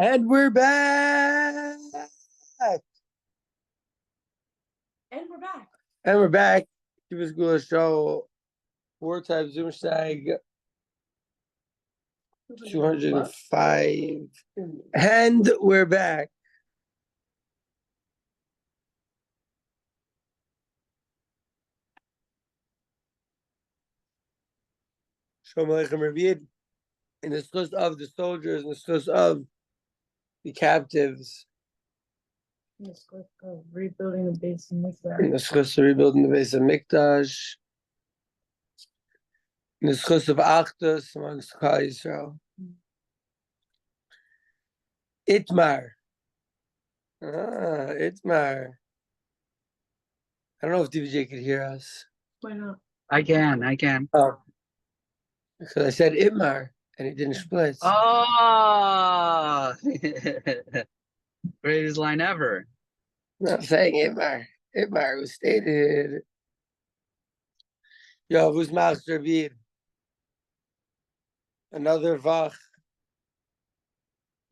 And we're back. And we're back. And we're back. Give us a show. 4 times ZoomShteig. 205. And we're back. Shalom Aleichem Rabbi. In the schus of the soldiers, in the schus of the captives. In the schus of rebuilding the base of Mikdash. In the schus of rebuilding the base of Mikdash. In the schus of Achdus amongst Klal Yisrael. Itmar. Itmar. I don't know if DVJ could hear us. Why not? I can. Oh. Because I said Itmar and it didn't split. Oh, greatest line ever. I'm saying Itmar. Itmar was stated. Yo, who's Master Vir? Another Vach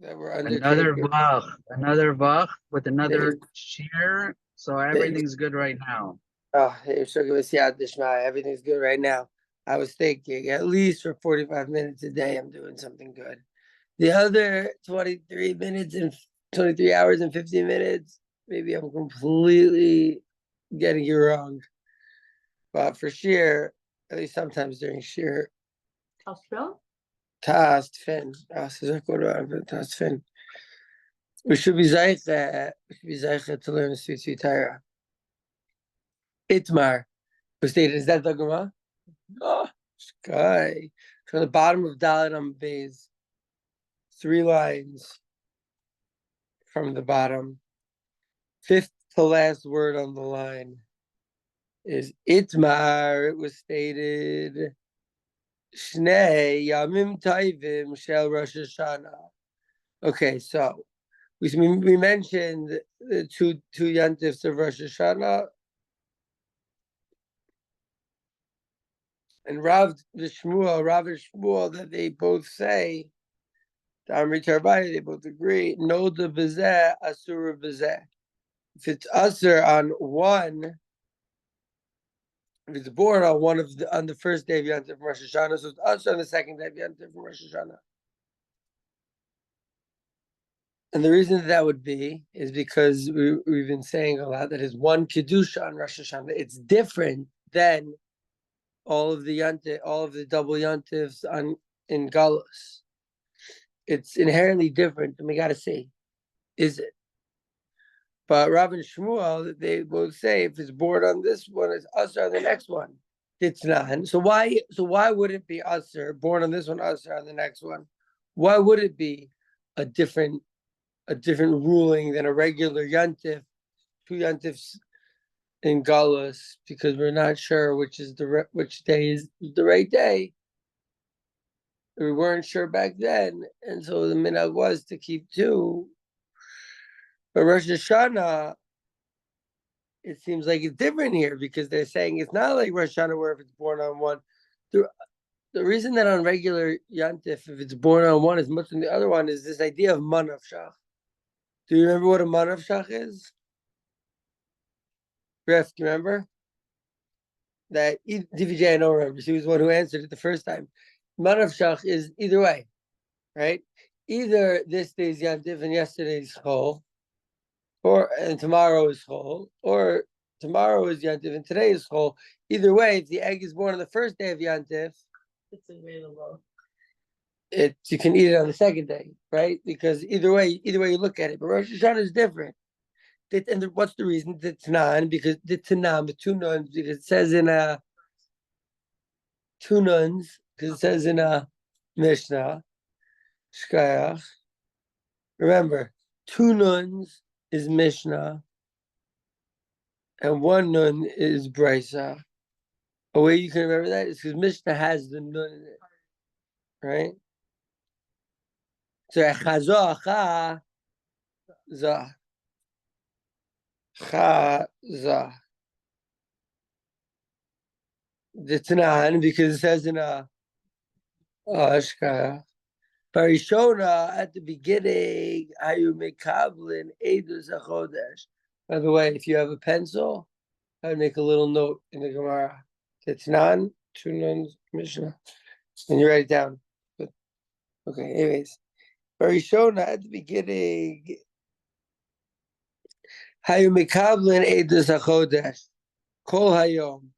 that we're undertaking. Another Vach with another cheer. So everything's good right now. Oh, everything's good right now. I was thinking at least for 45 minutes a day, I'm doing something good. The other 23 minutes and 23 hours and 15 minutes, maybe I'm completely getting you wrong. But for sheer, at least sometimes during sheer. Tast fin. We should be zeicha to learn the sweet Torah. Itmar was stated. Is that the Gemara? Oh, sky. From the bottom of Dalet on Beis, 3 lines from the bottom. 5th to last word on the line is Itmar. It was stated Shnei Yamim Taivim Shel Rosh Hashanah. Okay, so we mentioned the two yantifs of Rosh Hashanah. And Rav and Shmuel, that they both say, they both agree, no the bezeh, asura bezeh. If it's usher on one, if it's born on the first day of Yantif from Rosh Hashanah, so it's usher on the second day of Yantif from Rosh Hashanah. And the reason that would be is because we've been saying a lot that is one Kedusha on Rosh Hashanah. It's different than all of the double yantivs in Galus. It's inherently different, and we got to see, is it? But Rav and Shmuel, they both say if it's born on this one, it's usher on the next one. It's not. So why would it be usher born on this one, usher on the next one? Why would it be a different ruling than a regular yantif, 2 yantifs in Galus, because we're not sure which day is the right day. We weren't sure back then, and so the minhag was to keep 2. But Rosh Hashanah, it seems like it's different here because they're saying it's not like Rosh Hashanah where if it's born on one. The reason that on regular yantif, if it's born on one as much as the other one, is this idea of manavshach. Do you remember what a manavshach is? Ref, do you remember? That DVJ, I don't remember. She was the one who answered it the first time. Manavshach is either way, right? Either this day's Yantiv and yesterday's Chol, and tomorrow is Chol, or tomorrow is Yantiv and today is Chol. Either way, if the egg is born on the first day of Yantiv, it's available. You can eat it on the second day, right? Because either way you look at it. But Rosh Hashanah is different. And what's the reason? The Tanan, because the Tanan, the 2 nuns, because it says in 2 nuns, because it says in a Mishnah, Shkayach. Remember, 2 nuns is Mishnah, and 1 nun is Beitza. A way you can remember that is because Mishnah has the nun in it, right? So Chazah, Cha, Chazah. The Tanan, because it says in a Ashkaya. Barishona, at the beginning, Ayu Mekablin Eidus HaChodesh. By the way, if you have a pencil, I would make a little note in the Gemara. It's non, two nuns, Mishnah, and you write it down. But, okay, anyways. Barishona, at the beginning, Hayu Mekablin Eidus HaChodesh. Kol Hayom.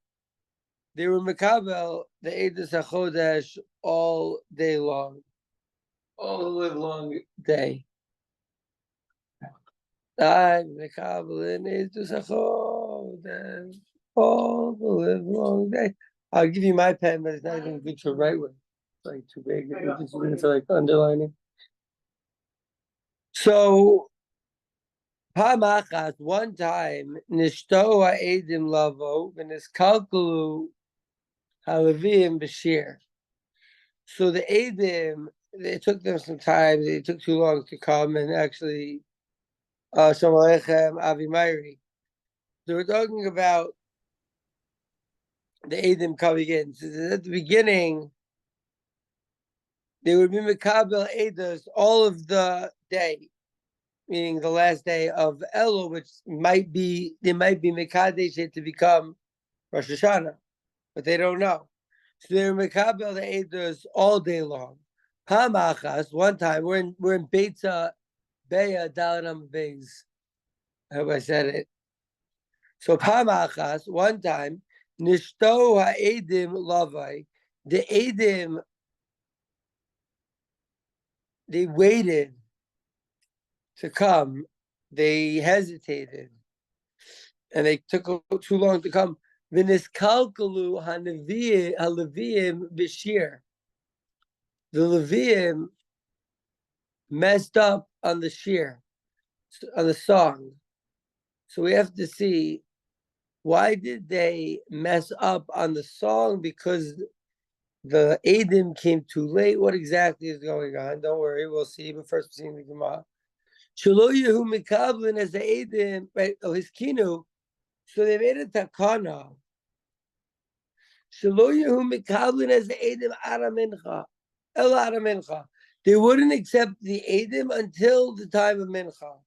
They were Mekabel, the Eidus HaChodesh, all day long. All the live long day. I'm Mekabel Eidus HaChodesh, all the live long day. I'll give you my pen, but it's not even good to write with. It's like too big. It's just good for like underlining. So, Hamachas, one time, Nishto ha'edim lavo, v'niskalkulu ha'levim b'shir. So the edim, it took them some time. It took too long to come and actually, Shalom Aleichem, Avi Meiri. They were talking about the edim coming in. So at the beginning, they would be Mekabel Eidos all of the day, meaning the last day of Elul, which might be Mekadesh to become Rosh Hashanah, but they don't know. So they're Mekabel the Eidos all day long. Hamachas, one time, we're in Beitza, Beya, Dalanam Beis. I hope I said it. So Hamachas, one time, Nishto ha'edim lavai, the edim, they waited to come. They hesitated, and they took too long to come. V'niskalkalu ha'leviim b'shir. The Leviim messed up on the shir, on the song. So we have to see, why did they mess up on the song? Because the Edim came too late. What exactly is going on? Don't worry, we'll see. But first, we're seeing the Gemara. Shelo Yehu Mekablin as the Edim, right? Oh, his kinu. So they made a takana. Shelo Yehu Mekablin as the Edim Aramincha. El Aramincha. They wouldn't accept the Edim until the time of Mincha.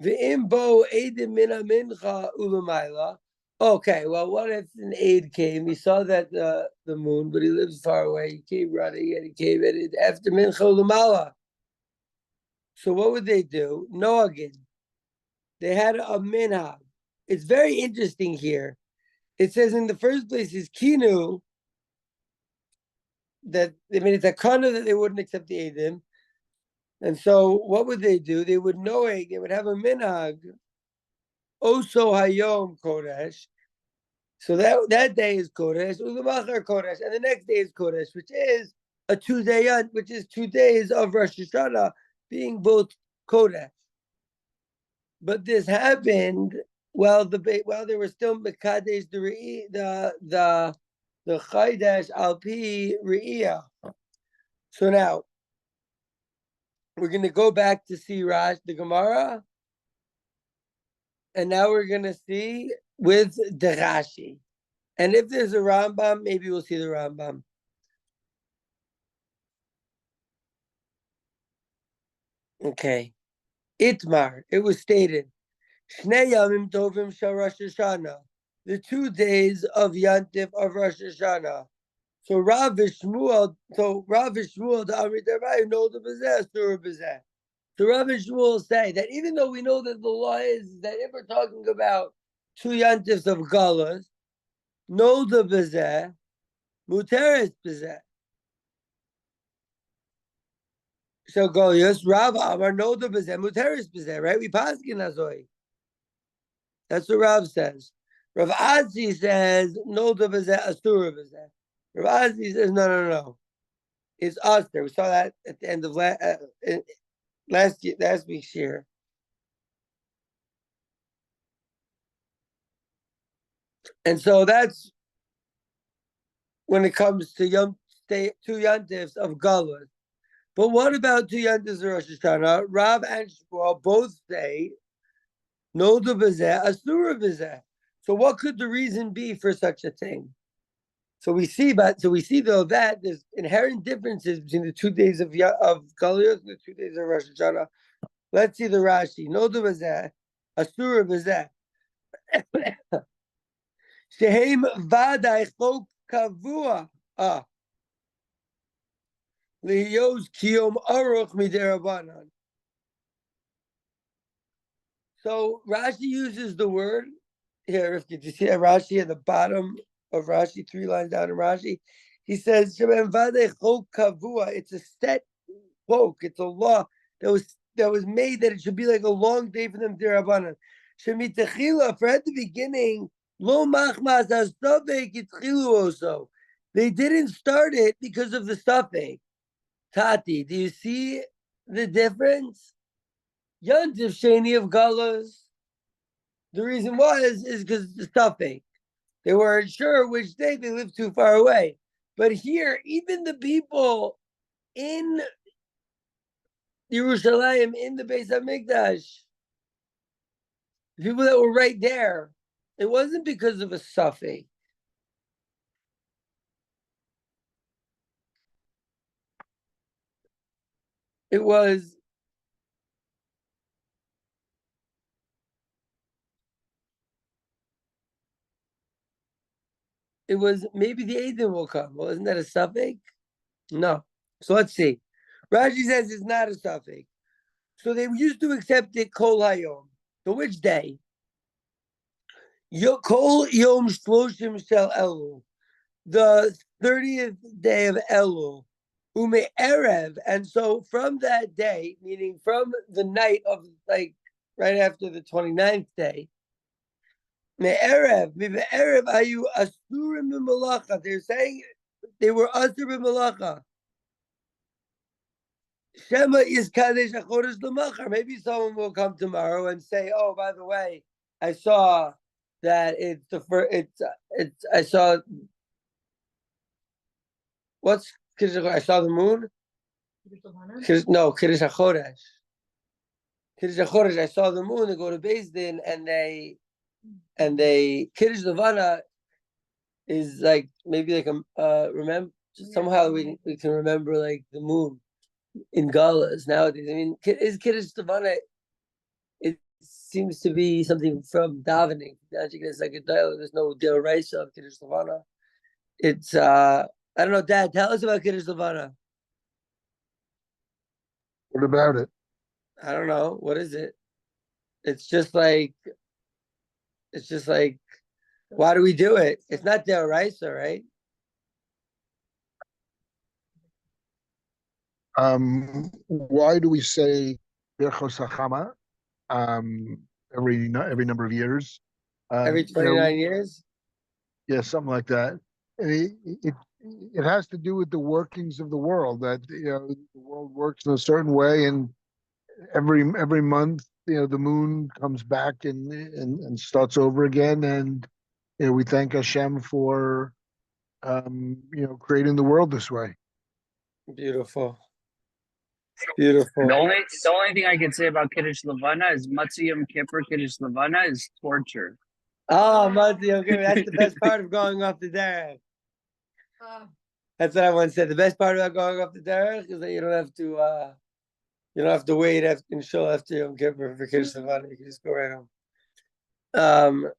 V'imbo Edim mina Mincha ulamayla. Okay, well, what if an aid came? He saw that the moon, but he lives far away. He came running and he came in after Mincha Ulamala. So what would they do? No again. They had a minhag. It's very interesting here. It says in the first place is kinu, that it's a kana that they wouldn't accept the edim. And so what would they do? They would they would have a minhag. Oso hayom kodesh. So that day is kodesh, ulamachar kodesh, and the next day is kodesh, which is a 2-day, which is 2 days of Rosh Hashanah being both kodesh. But this happened while they were still mekadesh the chaydash alpi re'iyah. So now we're going to go back to see the Gemara, and now we're going to see with the Rashi. And if there's a Rambam, maybe we'll see the Rambam. Okay. Itmar, it was stated, Shnei Yamim Tovim Shal Rosh Hashanah, the 2 days of Yantif of Rosh Hashanah. So Rav Shmuel, the Amrit Rabbi, know the Bezeh, Surah Bezeh. So Rav and Shmuel say that even though we know that the law is that if we're talking about 2 yantifs of Galas, know the Bezeh, Muteres Bezeh. So Goliath, Rav Amar, know the Bezeh, Muteres Bezeh, right? We pass in Azoi. That's what Rav says. Rav Azi says, know the Bezeh, Asura Bezeh. Rav Azi says, no. It's Aster. We saw that at the end of last week's year. And so that's when it comes to 2 yantifs of Galut. But what about 2 yantifs of Rosh Hashanah? Rav and Shmuel both say, no the bezeh, asura bezeh. So what could the reason be for such a thing? So we see though that there's inherent differences between the 2 days of Galiot and the 2 days of Rosh Hashanah. Let's see the Rashi. Noda b'zeh, Asura b'zeh. Shehem vadai chok kavua. Liyos kiyom aruch miderabanan. So Rashi uses the word here. If you see that Rashi at the bottom of Rashi, 3 lines down in Rashi, he says, "Shehem vadai chok kavua." It's a set chok. It's a law that was made that it should be like a long day for them derabanan. Shemitachila, for at the beginning, lo machmas hastovek itchilu also. They didn't start it because of the stuffing. Tati, do you see the difference? Yontif Sheni of Galas. The reason was is because the stuffing. They weren't sure which day, they lived too far away. But here, even the people in Yerushalayim, in the Beis HaMikdash, the people that were right there, it wasn't because of a stuffing. It was maybe the Eidim will come. Well, isn't that a suffix? No. So let's see. Rashi says it's not a suffix. So they used to accept it kol hayom. So which day? Kol yom shloshim shel Elul. The 30th day of Elul. Ume erev. And so from that day, meaning from the night of like right after the 29th day, Me'erev ayu asurim b'malacha. They're saying they were asur b'malacha. Shema is kadesh achodesh l'machar. Maybe someone will come tomorrow and say, "Oh, by the way, I saw that it's the first. It's. I saw what's kiddush. I saw the moon. No, kiddush achodesh. Kiddush achodesh. I saw the moon. They go to Beis Din and they Kiddush Levana is like maybe like remember somehow we can remember like the moon in galas nowadays. I mean, is Kiddush Levana? It seems to be something from davening. It's like there's no deoraisa of Kiddush Levana. It's I don't know, Dad. Tell us about Kiddush Levana. What about it? I don't know. What is it? It's just like. Why do we do it? It's not deoraisa, right? Why do we say Birchos Hachama every number of years? Every 29 years? Yeah, something like that. And it has to do with the workings of the world, that the world works in a certain way, and every month the moon comes back and starts over again, and we thank Hashem for creating the world this way. Beautiful. Beautiful. The only thing I can say about Kiddush Levana is Matzah Yom Kippur Kiddush Levana is torture. Oh, Matzah, okay, that's the best part of going off the derech. That's what I once said. The best part about going off the derech is that you don't have to wait until after Yom Kippur for Kiddush Levana. You can just go right home.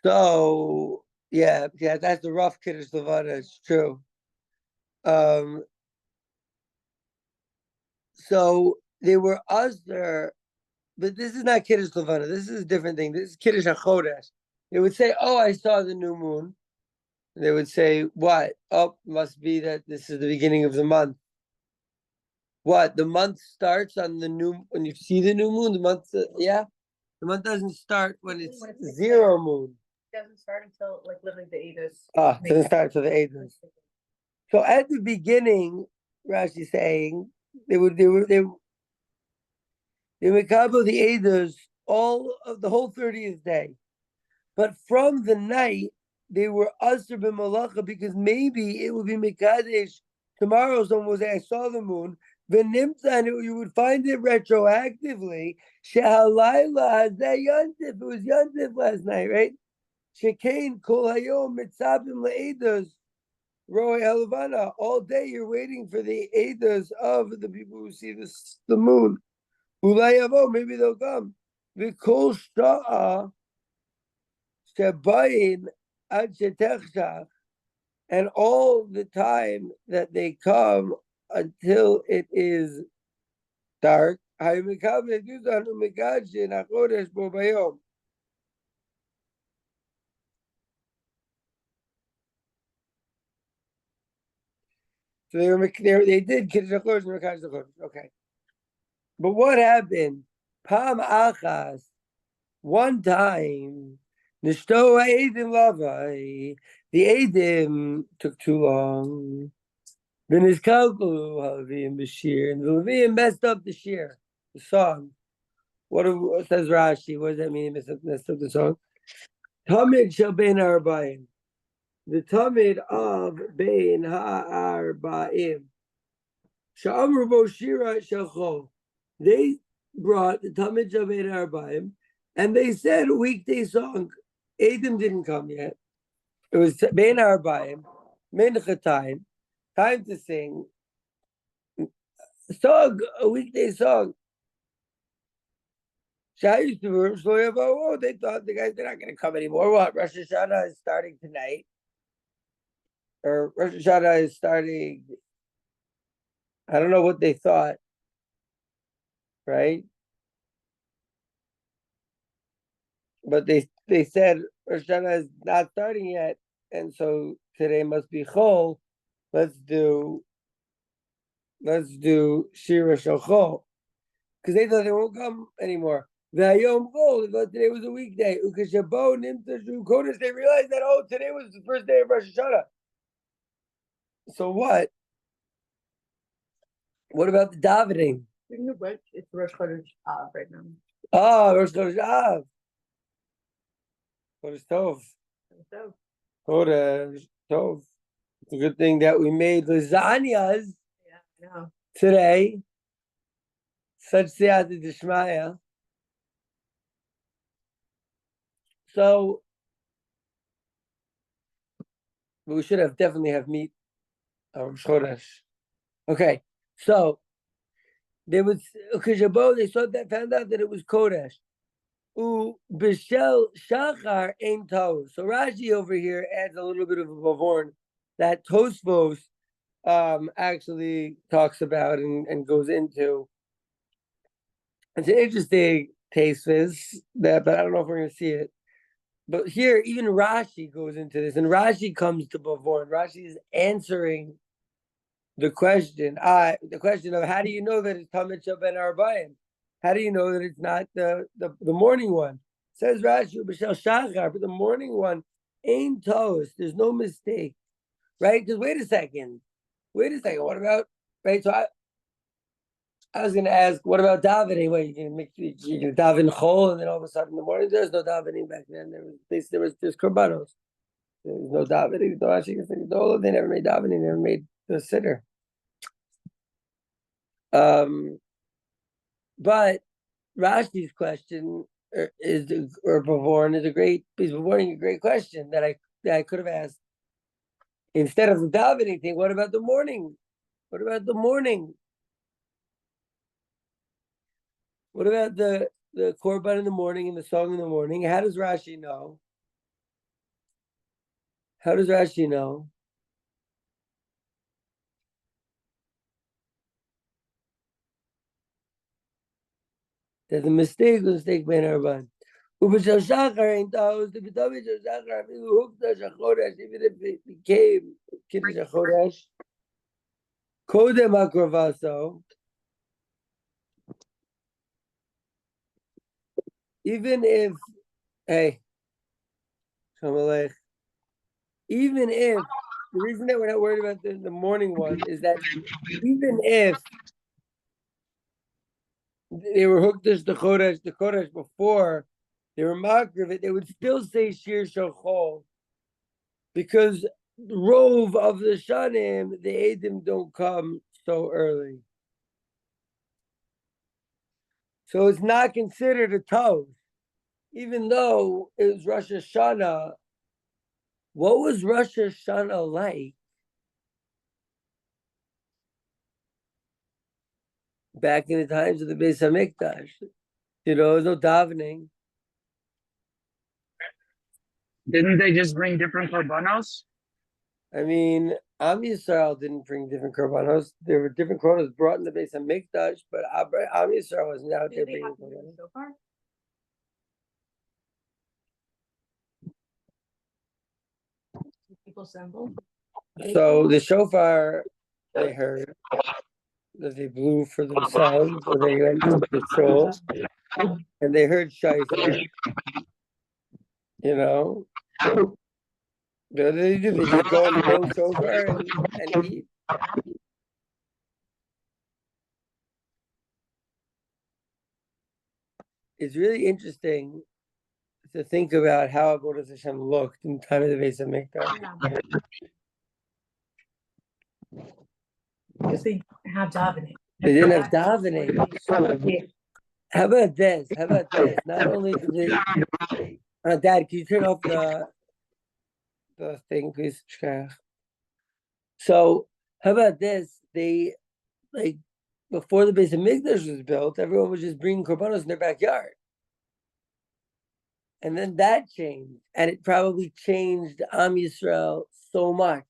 So yeah, that's the rough Kiddush Levana. It's true. So they were Usher, but this is not Kiddush Levana. This is a different thing. This is Kiddush HaChodesh. They would say, "Oh, I saw the new moon." They would say, "What? Oh, must be that this is the beginning of the month." What? The month starts on when you see the new moon. The month, the month doesn't start when it's zero moon. It doesn't start until literally the Eidos. It doesn't start until the Eidos. So at the beginning, Rashi's saying they would makabel the Eidos all of the whole 30th day, but from the night they were Asr b'malacha because maybe it would be Mekadesh. Tomorrow someone will say, "I saw the moon." V'nimtza, and you would find it retroactively. Shehalayla hazeh yontif. It was yontif last night, right? Shekain kol hayom mitzabim le'edos roy halavana. All day you're waiting for the edos of the people who see the moon. Ulay yavo, maybe they'll come. V'kol sha'a shebayin ad shetechshach, and all the time that they come until it is dark. So they did Kiddush HaChodesh and Mekadosh HaChodesh. Okay. But what happened? Pam Achas, one time, Nishto Eidim Lavai, the Eidim took too long. Then his Kalkulu Halavim Bashir, and the Levim messed up the shir, the song. What says Rashi? What does that mean? Messed up the song. Tamid shall bein ha'arbaim. The tamid of bein ha'arbaim. Sha'amru bo shira shalchol. They brought the tamid shall bein ha'arbaim, and they said a weekday song. Adam didn't come yet. It was bein ha'arbaim, mincha time to sing. Song, a weekday song. They thought the guys, they're not going to come anymore. What? Rosh Hashanah is starting tonight. Or Rosh Hashanah is starting, I don't know what they thought. Right? But they said Rosh Hashanah is not starting yet. And so today must be Chol. Let's do Shira Shal Chol. Because they thought they won't come anymore. V'hayom Chol, they thought today was a weekday. Ukashabo Nimta Shu Kodesh, they realized that, today was the first day of Rosh Hashanah. So what? What about the davening? It's Rosh Chodesh Av right now. Rosh Chodesh Av. Chodesh Tov. So, Chodesh Tov. It's a good thing that we made lasagnas yeah, I know. today. Such siyata d'shmaya. So we should have definitely have meat Rosh Chodesh. Okay, so they would Ukashabo, they found out that it was Kodesh. Bishel Shachar Ein Tov. So Rashi over here adds a little bit of a bavorn that Tosfos actually talks about and goes into. It's an interesting taste that, but I don't know if we're going to see it. But here, even Rashi goes into this, and Rashi comes to bavorn. Rashi is answering the question of how do you know that it's Tamid Shel Ben Arbaim? How do you know that it's not the morning one? Says Rashi, B'Shel Shachar, but the morning one ain't toast. There's no mistake, right? Because wait a second. What about, right? So I was going to ask, what about davening? Well, you can daven chol, and then all of a sudden in the morning, there's no davening back then. There's korbanos. There's no davening. They never made davening. They never made the siddur. But Rashi's question is a great question that I could have asked instead of the davening thing. What about the morning? What about the morning? What about the korban in the morning and the song in the morning? How does Rashi know? How does Rashi know? There's a mistake Ben Arban. Ubishal Shachar ain't those. The B'David Shal Shachar, Hukdash HaChodesh, even if it became Kiddush HaChodesh, Kodem HaKrovaso, even if, even if, the reason that we're not worried about the morning one is that even if they were Hukdash the Chodesh before they were Makriv, they would still say Shir Shachol, because the rove of the Shanim, the Eidim don't come so early. So it's not considered a Tov, even though it was Rosh Hashanah What was Rosh Hashanah like back in the times of the Beis Hamikdash? You know, there's no davening. Didn't they just bring different korbanos? I mean, Am Yisrael didn't bring different korbanos. There were different korbanos brought in the Beis Hamikdash, but Am Yisrael wasn't out there Did they bringing have to use korbanos. the shofar? Did people assemble? So the shofar, they heard that they blew for themselves, or they went to patrol, and they heard shofar. You know, what do they do? They just go and blow shofar and eat. It's really interesting to think about how Avodas Hashem looked in the time of the Beis Hamikdash. Yeah. Because they have davening. They didn't have davening. How about this? How about this? Not only did they, Dad, can you turn off the thing, please? So how about this? They like before the Beis Hamikdash was built, everyone was just bringing korbanos in their backyard. And then that changed, and it probably changed Am Yisrael so much.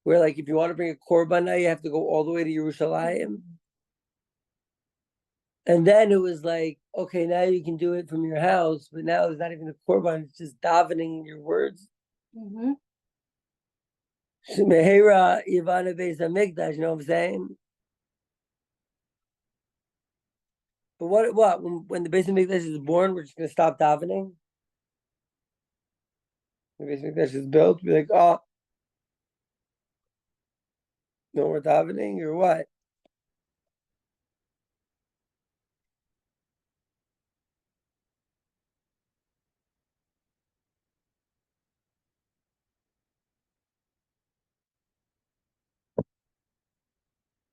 Where like if you want to bring a korban now, you have to go all the way to Yerushalayim. And then it was like, okay, now you can do it from your house, but now it's not even a korban; it's just davening in your words. Mm-hmm. Shemehera Yivana Beis Hamikdash, you know what I'm saying? But what when the Beis Hamikdash is born, we're just gonna stop davening. The Beis Hamikdash is built, be like, oh, no more davening or what?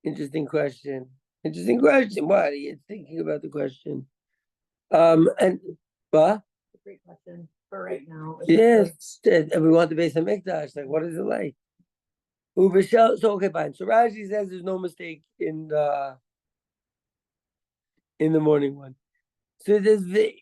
Interesting question. Interesting question. What are you thinking about the question? And what? Great question for right now. Yes, and we want the Beis Hamikdash. Like, what is it like? Ubishel. So okay, fine. So Rashi says there's no mistake in the morning one. So there's they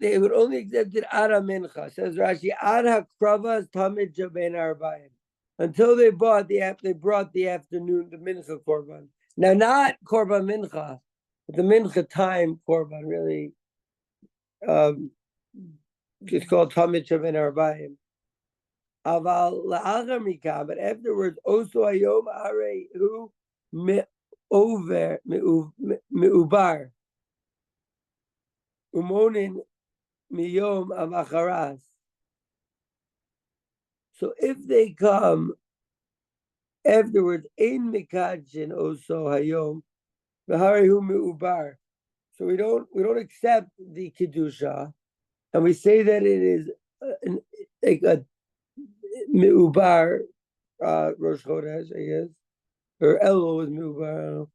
would only accept it Ara Mincha. Says Rashi Ad Hakravas Tamid Jabein Arbaim. Until they brought the afternoon the Mincha Korban. Now not Korban Mincha, but the Mincha time Korban really. It's called Tamid Jabein Arbaim. Aval la'achar mikam, but afterwards, also ayom arei hu over meubar umonin miyom amacharas. So if they come afterwards, ein mikadjin also hayom v'harei hu meubar. So we don't accept the kedusha, and we say that it is like a meubar Rosh Chodesh, I guess, or Elul is meubar. I don't know.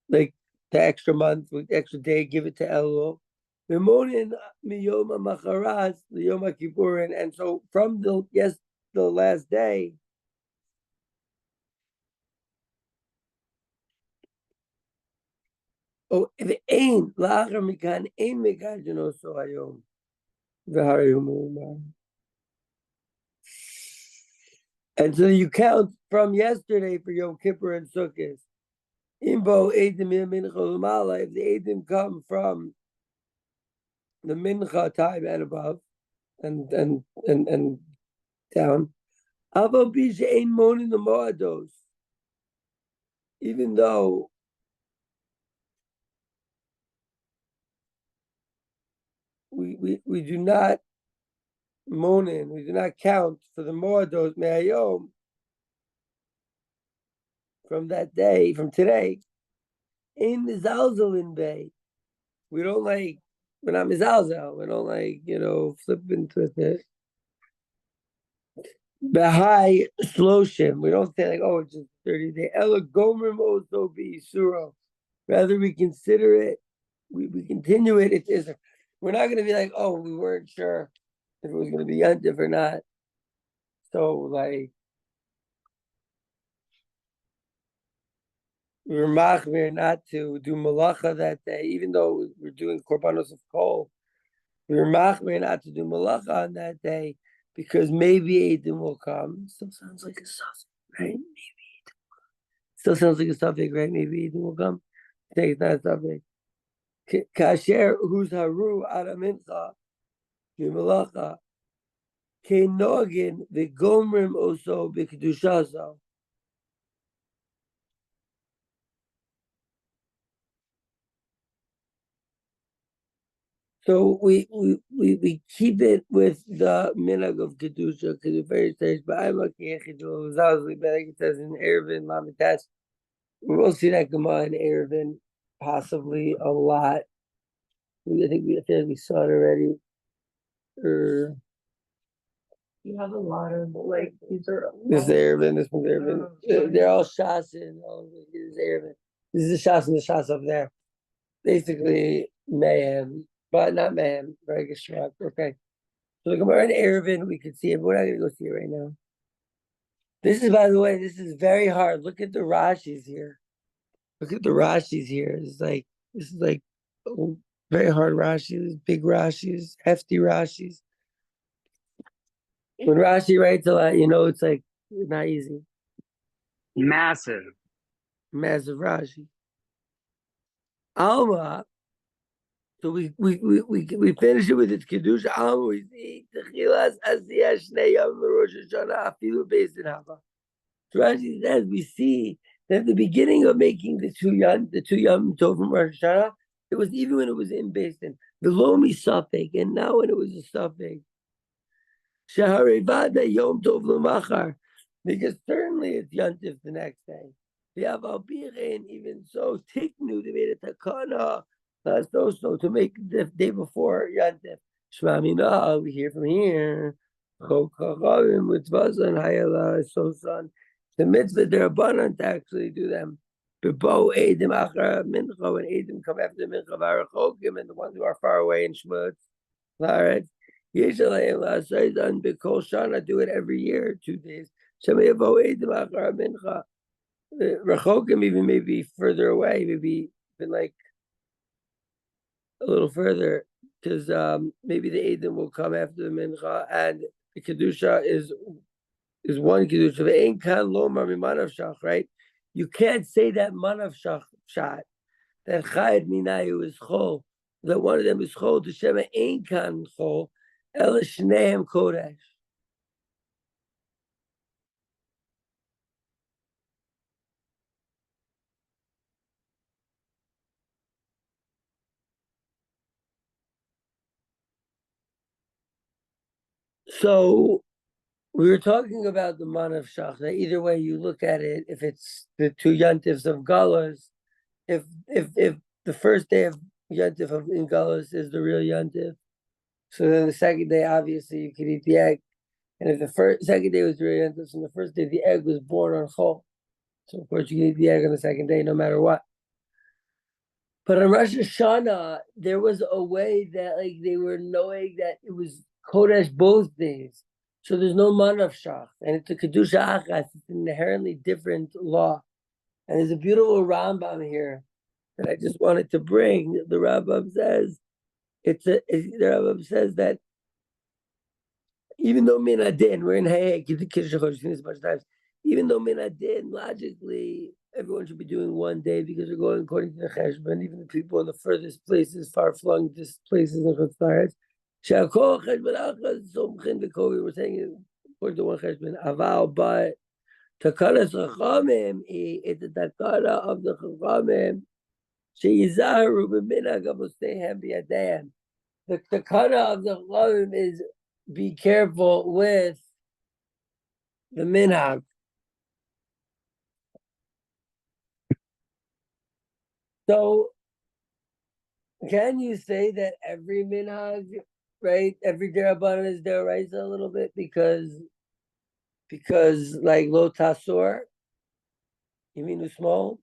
Like the extra month, with extra day, give it to Elul. Mimonin miyom macharas the Yom Kippurin, and so from the last day. Oh, if it ain't la'achar mikan ain't mikajin also hayom v'harayom meubar. And so you count from yesterday for Yom Kippur and Sukkot. Imbo Eidim Mincha Lumala, if the Eidim come from the Mincha time and above and down. Avo Bisha ain't moaning the Moados. Even though we do not moaning, we do not count for the Moados Me'ayom from that day, from today. In the Zalzalin Bay. We don't like, we're not Mizalzel. We don't like, flip into it. Bahai Sloshim. We don't say like, oh, it's just 30 days. Ella Gomrim also be Suro. Rather, we consider it, we continue it. It is. We're not going to be like, oh, we weren't sure if it was going to be Yontif or not. So like we're machmir not to do malacha that day, even though we're doing korbanos of kol. We're machmir not to do malacha on that day because maybe Eidim will come. Still sounds like a suffix, right? Still sounds like a suffix, right? Maybe Eidim will come. I think it's not a suffix. Kasher who's haru aramincha b'malacha kenogin v'gomrim also b'kedushaso. So we keep it with the minhag of kedusha because it's very strange. But I'm okay. It says in Eruvin Lamites. We will see that Gemara in Eruvin possibly a lot. I think we saw it already. You have a lot of like these are. This is Eruvin. This one's Eruvin. They're all shasin. All of it is Eruvin. This is the shasin. The shas up there. Basically mayhem. But not mayhem, very good. Okay. So the Gemara in Eruvin, we could see it, but we're not going to go see it right now. This is, by the way, this is very hard. Look at the Rashis here. Look at the Rashis here. This is like very hard Rashis, big Rashis, hefty Rashis. When Rashi writes a lot, it's like not easy. Massive. Massive Rashi. Alma. So we finish it with its kedusha. We see techilas asiyah shnei yom Rosh Hashanah afilu beis din haba. So Rashi says we see that at the beginning of making the two yom tov from Rosh Hashanah, it was even when it was in beis din the lomi suffix, and now when it was a suffix, shaharevada yom tov l'machar, because certainly it's yontif the next day. The aval birin, even so, tiknu they made a takana. So to make the day before Yantif, Shmamina, we hear from here. So son, the mitzvah derabanan to actually do them. Bebo Eidim achar mincha, when Eidim come after mincha v'arachokim, and the ones who are far away in Shmutz, Laretz. Yishalayim la'asaydan b'kol shana, do it every year, 2 days. Shemeyavo Eidim achar mincha. Rachokim even maybe further away, maybe even like a little further, because maybe the Eidim will come after the Mincha, and the Kedusha is one Kedusha. Ve'ein kan lomar mimanav shach, right? You can't say that manav shach, that Chayed Minayu is chol, that one of them is chol, to Shema ein kan chol, ela shneim kodesh. So we were talking about the manav shach. That either way you look at it, if it's the two yantivs of galas, if the first day of yantiv in galas is the real yantiv, so then the second day obviously you could eat the egg, and if the second day was the real yantiv, so the first day the egg was born on chol, so of course you can eat the egg on the second day no matter what. But on Rosh Hashanah, there was a way that like they were knowing that it was Kodesh both days. So there's no manav shach, and it's a kedusha achas. It's an inherently different law. And there's a beautiful Rambam here that I just wanted to bring. The Rambam says the Rambam says that even though min adin, we're in Hayek, Kiddush this a bunch of times. Even though min adin, logically, everyone should be doing 1 day because we're going according to the cheshbon. Even the people in the furthest places, far-flung places in Chutzlaretz. Shakol cheshbon achas somchin v'kovi. We're saying it according to one cheshbon. Aval, but takanas chachamim, it's the takana of the chachamim. Sheyizaharu b'minhag avostehem b'yadeim. The takana of the chachamim is be careful with the minhag. So, can you say that every minhag, right? Every derabanan is deraisa a little bit because like lo tasor, you mean small?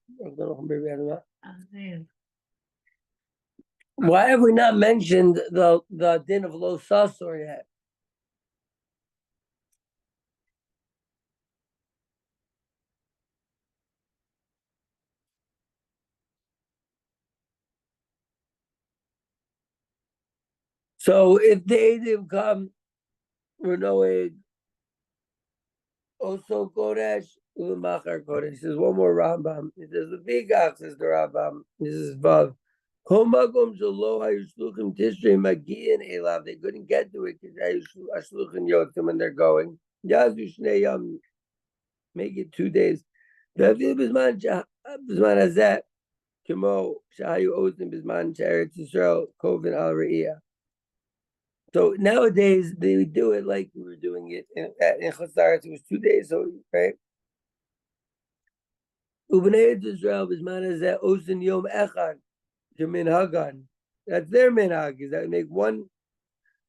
Why have we not mentioned the din of lo sasor yet? So if the Eidim come, we're no aid. Also Kodesh, Ulamachar Kodesh. There's one more Rambam. It says the Vigach, says the Rambam. This is Vav. Homagom Zolo Hayushluchim Tishrei Magian Elav. They couldn't get to it because Hayushluchim Yotim when they're going. Yazu Shnei Yom. Make it 2 days. Vavil Bisman Hazet. Kimo Shahayu Otim Bisman Sheretz Yisrael Kovin Al Re'iyah. So nowadays they do it like we were doing it in Chazaretz. It was 2 days, so right. Ubnei Israel Bisman Hazet Osin Yom Echad Min Hagan. That's their minhag. Is that they make one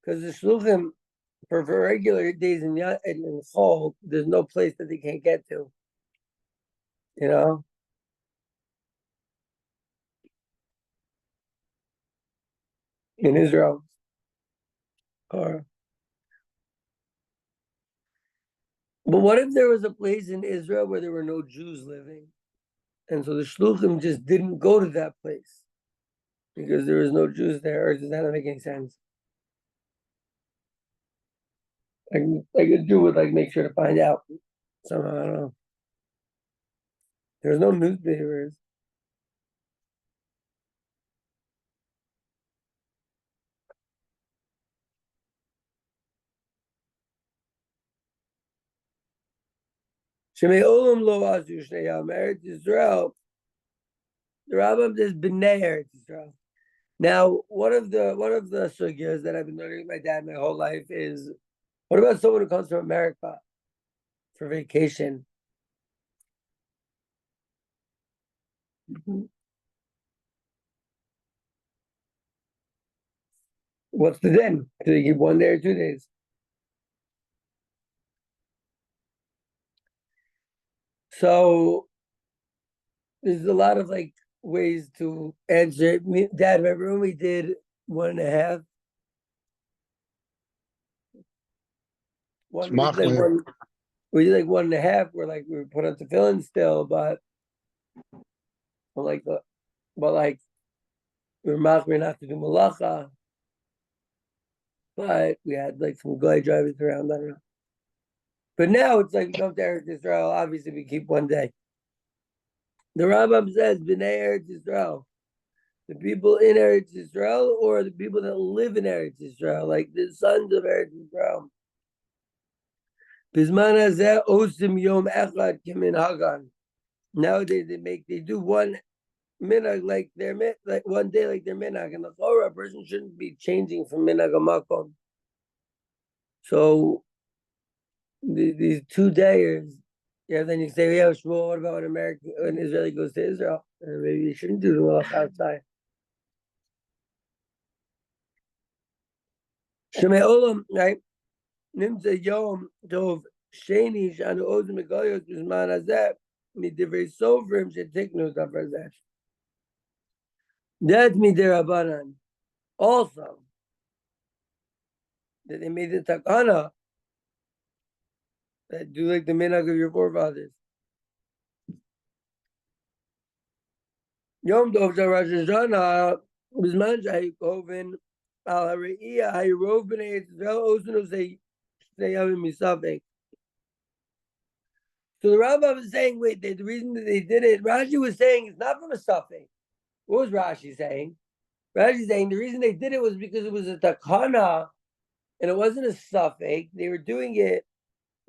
because the shluchim for regular days in Chol, there's no place that they can't get to. You know. In Israel. But what if there was a place in Israel where there were no Jews living, and so the shluchim just didn't go to that place because there was no Jews there? Or does that not make any sense? I could do would make sure to find out somehow. I don't know. There's no newspapers. Shemei Olam lo azu shneyam Eretz Yisrael. The Rambam says b'nei Eretz Yisrael. Now, one of the sugyas that I've been learning with my dad my whole life is, what about someone who comes from America for vacation? What's the din? Do they keep 1 day or 2 days? So there's a lot of ways to answer it. Dad, remember when we did 1.5? We did 1.5. We put on tefillin still, but we're machmir not to do malacha. But we had some guy drivers around. I don't know. But now it's we come to Eretz Yisrael. Obviously, we keep 1 day. The Rambam says, "B'nei Eretz Yisrael," the people in Eretz Yisrael, or the people that live in Eretz Yisrael, like the sons of Eretz Yisrael. Bizman hazeh osim yom echad kimin hagan. Nowadays they do one minhag like 1 day like their minhag, and the Torah person shouldn't be changing from minhag makom. So these 2 days, then you say, yeah, Shmuel, what about when Israeli goes to Israel? Maybe you shouldn't do the malach outside. Shemei Olam, right? Nimtza Yom Tov Sheni Shanu Ozim Megoyos Bizman Hazeh Midivrei Sovrim Shetiknu Davar. That's midirabanan. Also, that they made the takana that do the minhag of your forefathers. Yom Tov Rosh Hashanah Bizman Shayikoven Al Hareiyah Hayrov Bnei Yisrael Osnu Seyavim Misavek. So the Rambam is saying, wait, the reason that they did it, Rashi was saying it's not from a suffix. What was Rashi saying? Rashi saying the reason they did it was because it was a takana and it wasn't a suffix. They were doing it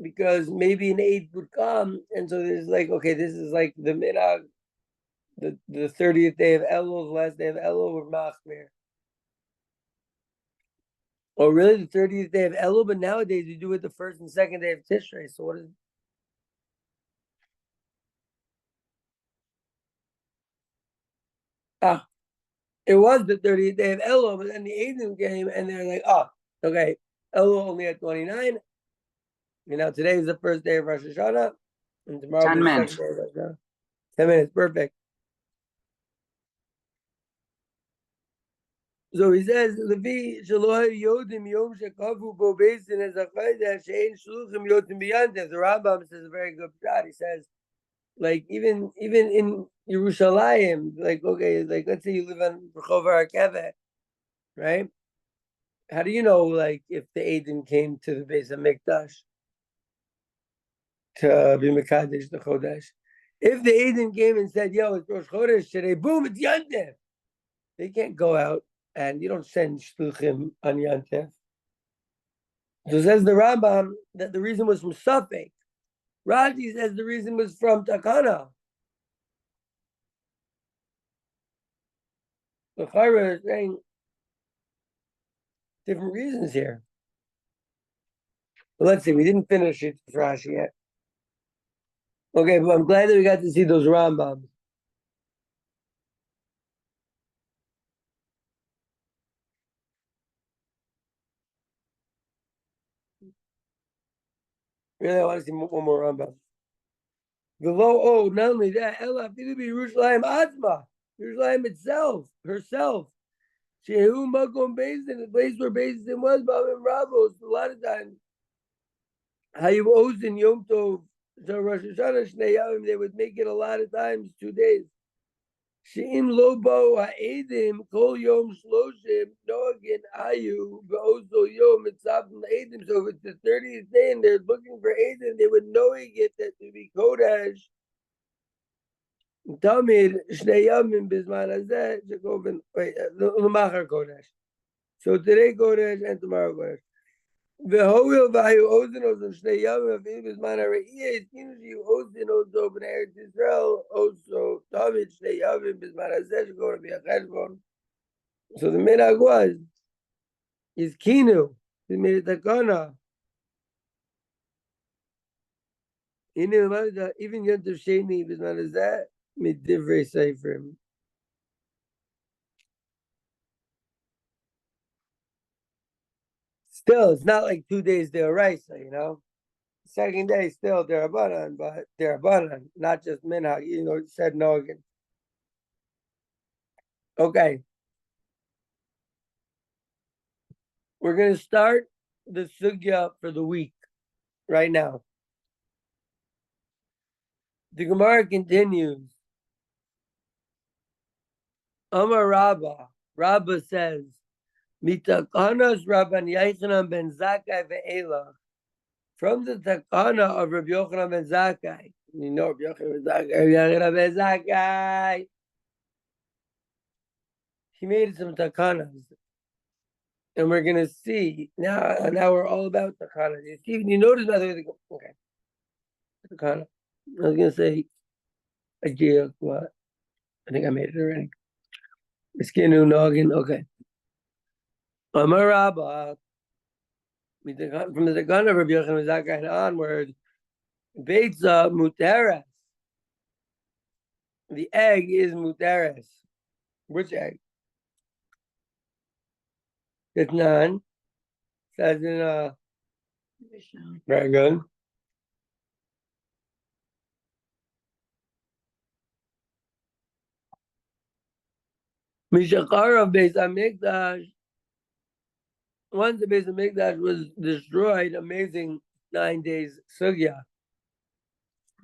because maybe an aid would come, and so there's okay, this is the minhag, the 30th day of Elul, the last day of Elul, or Machmir. Oh, really? The 30th day of Elul, but nowadays you do it the first and second day of Tishrei. So what is? It was the 30th day of Elul, but then the Eidim came, and they're like, okay, Elul only at 29. Now today is the first day of Rosh Hashanah, and tomorrow 10 is the minutes. second day of Rosh Hashanah. 10 minutes, perfect. So he says, Levi Shaloh Yodim Yom Shekavu Bo Basin as a Chayda Shein Shluchim Yodim Biyantes. The Rambam says a very good shot. He says, even in Yerushalayim, let's say you live on Rehov HaRakeveh, right? How do you know, like, if the Aiden came to the base of Mikdash to be Mekadesh the Chodesh? If the Aiden came and said, "Yo, it's Rosh Chodesh today," boom, it's Yontif. They can't go out, and you don't send shluchim on Yontif. So says the Rambam that the reason was from Suffolk. Rashi says the reason was from Takana. The Chayra is saying different reasons here. But let's see, we didn't finish it with Rashi yet. Okay, but I'm glad that we got to see those Rambams. Really, I want to see one more Rambam. Not only that, Ella Yerushalayim Atzma, Yerushalayim itself, herself. Shehu Makom Basin, the place where Basin was, Bavim Ravos, a lot of times. Hayu Ozen Yom Tov, so Rosh Hashanah Shnei Yavim, they would make it a lot of times, 2 days. Sheim Lobo Ha'edim, Kol Yom Shloshim, Noagin Ayu, Be'ozo Yom, Mitzabim Edim. So if it's the 30th day and they're looking for Edim, they would know it that to be Kodesh. Tamid Shnei Yavim Bisman Hazeh, Jacobin, wait, L'machar Kodesh. So today Kodesh and tomorrow Kodesh. V'hoil v'hayu ozenos and Shnei Yavim Avim Bisman HaRe'iyah, Yiskinushi ozenos over Eretz Yisrael, also Tamid Shnei Yavim Bisman Hazeh, going to be a cheshbon. So the minhag was, is Kinu, they made it takana. Even Yontif Sheni Bisman Hazeh, Midivrei Seifrim. Still, it's not like 2 days they're right, you know. Second day still derabanan, but derabanan, not just minhag. You know, it said no again. Okay, we're gonna start the sugya for the week right now. The Gemara continues. Amar Rabba. Rabba says, Mitakanas Rabban Yochanan ben Zakkai ve'elach. From the takana of Rabbi Yochanan ben Zakkai. You know Rabbi Yochanan ben Zakkai. He made some takanas. And we're gonna see now we're all about takanas. You notice by the way they go, okay. Takana. I was gonna say idea what? I think I made it already. Miskinu Noggin, okay. Amar Rabba. From the takana of Rabbi Yochanan ben Zakkai onward, Beitza muteres. The egg is muteres. Which egg? It's none. Says in very good. Mishacharav Beis Hamikdash. Once the Beis Hamikdash was destroyed, amazing 9 days sugya.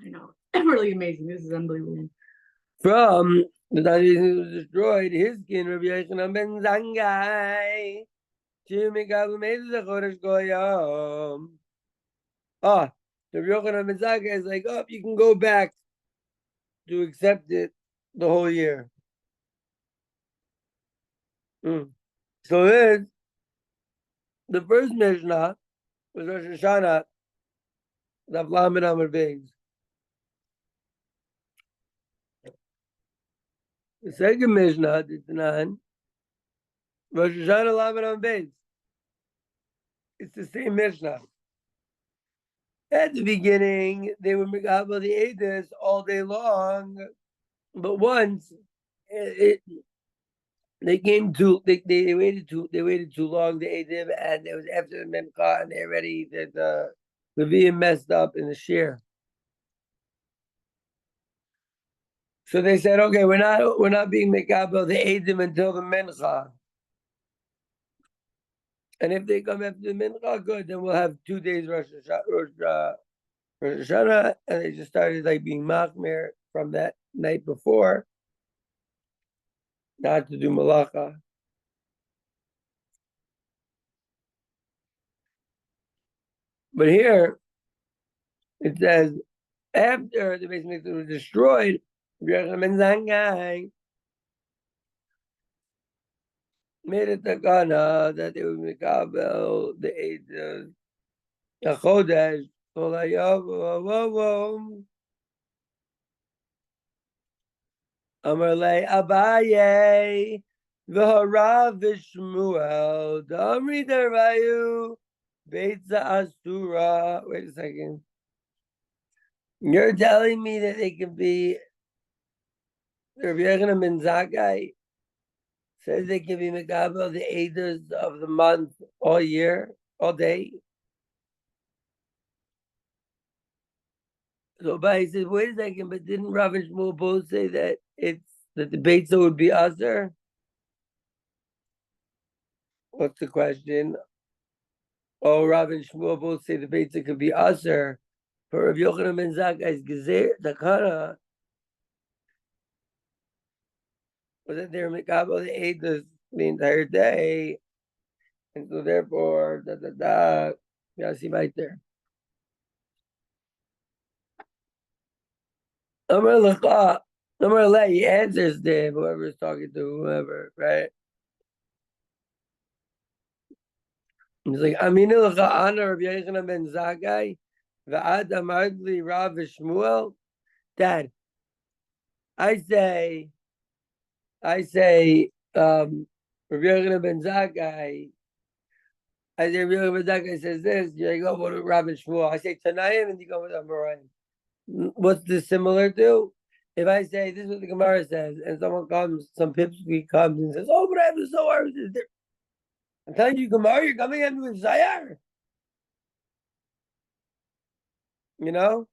I know. Really amazing. This is unbelievable. From the time he was destroyed, his skin, Rabbi Yochanan ben Zakkai. Ah, the Rabbi Yochanan ben Zakkai is like, oh, you can go back to accept it the whole year. So then, the first Mishnah was Rosh Hashanah, Daf Lamed Amud Beis. The second Mishnah, Ditnan, Rosh Hashanah Lamed Amud Beis. It's the same Mishnah. At the beginning, they would make up the Eidos all day long, but once they came to they waited too long. The Eidim, and it was after the Mincha, and they already the Levium messed up in the share. So they said, okay, we're not being Mekabel the Eidim until the Mincha. And if they come after the Mincha, good, then we'll have 2 days Rosh Hashanah, and they just started like being Machmir from that night before, not to do Malacha. But here it says after the base mikdash was destroyed, Rabbi Yochanan ben Zakkai made a takana that they would make the eight Chodesh Amar le Abaye v'harav v'shmuel damri dervayu Beitza asura. Wait a second. You're telling me that they can be Rabbi Yochanan ben Zakkai says they can be mekabel the eighths of the month all year, all day. So Abaye says, wait a second, but didn't Rav and Shmuel both say that that the Beitza would be Aser? What's the question? Oh, Rav and Shmuel both say the Beitza could be Aser. For Rabbi Yochanan ben Zakkai's Gezer Takana was that they're mekabel the eighths the entire day, and so therefore you gotta see right there. Amar Lecha, Amar Le, he answers them, whoever is talking to whoever, right? He's like, Aminu Lecha Ana Rabbi Yochanan ben Zakkai, V'ad Amarli Rav Shmuel. Dad, I say, Rabbi Yochanan ben Zakkai, I say Rabbi Yochanan ben Zakkai says this, you go with Rav Shmuel. I say Tanayim, and you go with Amoraim. What's this similar to? If I say this is what the Gemara says, and someone comes, some pipsqueak comes and says, "Oh, but I have the Zohar." I'm telling you, Gemara, you're coming at me with Zayar. You know?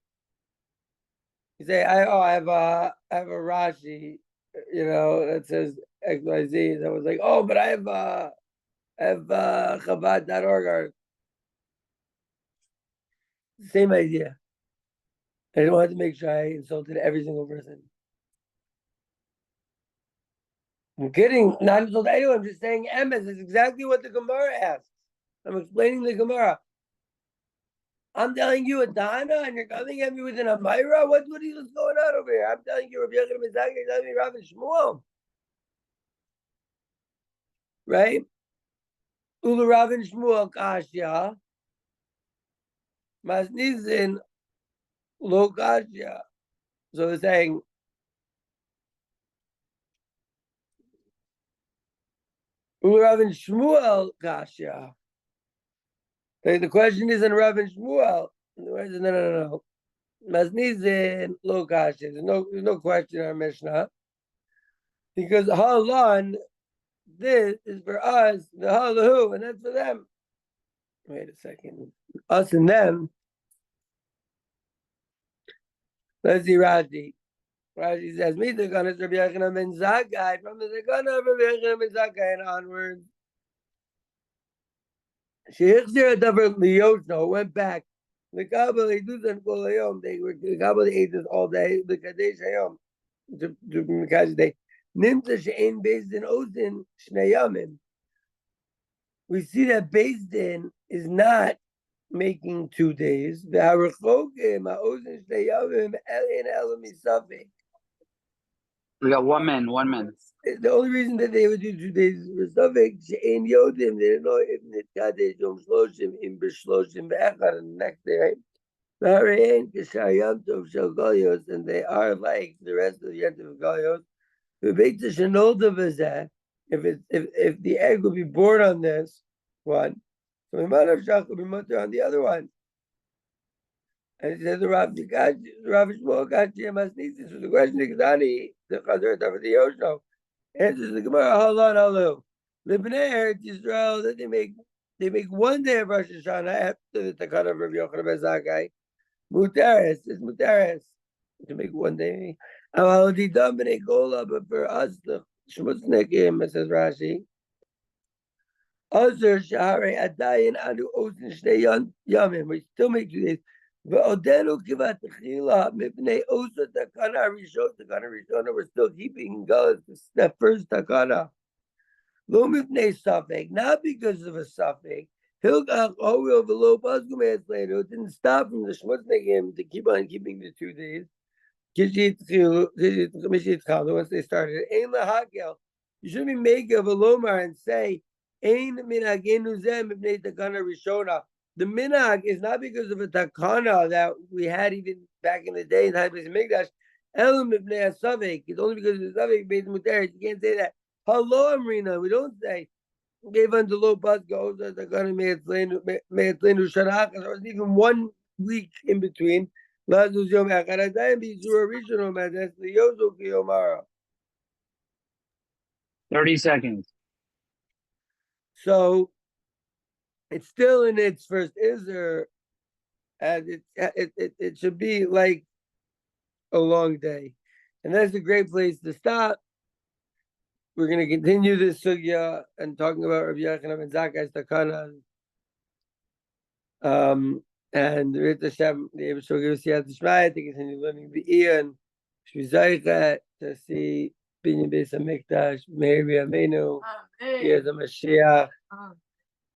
You say, I have a Rashi, that says XYZ. I was like, oh, but I have Chabad.org. Same idea. I wanted to make sure I insulted every single person. I'm kidding. Not insult anyone. I'm just saying emes is exactly what the Gemara asks. I'm explaining the Gemara. I'm telling you a Dana, and you're coming at me with an Amira. What's going on over here? I'm telling you, Rabbi Yochanan ben Zakkai, you're telling me Rav and Shmuel, right? Ulu Rav and Shmuel kashya, masnizin lo kashya. So they're saying, Ulu Rav and Shmuel kashya. The question isn't Rav and Shmuel. The question is no. Masnizin lo kashya. There's no question in our Mishnah. Because Halan, this is for us, the Halahu, and that's for them. Wait a second. Us and them. Let's see Rashi. Rashi says, "Me the Gana Rabbi Yochanan ben Zakkai, from the Gana of Rabbi Yochanan ben Zakkai and onwards." Sheichzir Adavar Liyoshno went back. The Kabbal Eduzan Kol Hayom. They were the Kabbal Edus all day. The Kadesh Hayom to Mekadesh Day. Nimta she'ein based in Osin Shnei Yamim. We see that based in is not making 2 days. The Harachokim Osin Shnei Yamim Elin Elam Isafik. We got 1 man. The only reason that they would do 2 days was Safik she'ein Yodim. They didn't know if the Kadesh Yom Shloshim in B'Shloshim Be'echad on the next day, right? The Harayin Kishar Yom Tov Shel Galyos, and they are like the rest of the Yom Tov Galyos. If the egg will be born on this one, so we might have shach will be mutter on the other one. And it says the Rav Shmuel Gachi Masnisi. So the question is Gzani, the Chazer of the Yoshno, answers the Gemara Halon Halu. Libnei Eretz Yisrael that they make 1 day of Rosh Hashanah after the Takana of Rabbi Yochanan ben Zakkai. Muteres is Muteres to make 1 day. But for us, the Shmutznekim, says Rashi, Azer Shahare Adayin Anu Osin Shnei Yamim, we still make 2 days. Ve'odenu Kivat Techila Mipnei Osa Takana Rishona, we're still keeping that first Takana. Lo Mipnei Safek, not because of a Safek, Hilchach Oreo below Pascumas later. It didn't stop from the Schmutznegim to keep on keeping the 2 days. Once they started, Ein lahakel. You shouldn't be making of a lomar and say, Ein minagenu zeh mipnei takana rishona. The minag is not because of a takana that we had even back in the day in Hamas Mikdash. Elam mipnei asavik. It's only because of the savik based mutar. You can't say that. Hello, Amrina. We don't say. Gave unto low bus goes that they're gonna make sharach. There was even 1 week in between. 30 seconds. So it's still in its first Isser, and it should be like a long day, and that's a great place to stop. We're going to continue this sugya and talking about Rabbi Yochanan and Zakkai's Takanas. And Rit Hashem, the Able shall give us Yad Shmaya to continue learning the Ian, Shvizaycha, to see Binyan Beis HaMikdash, Meir B'Yameinu, Yad HaMashiach.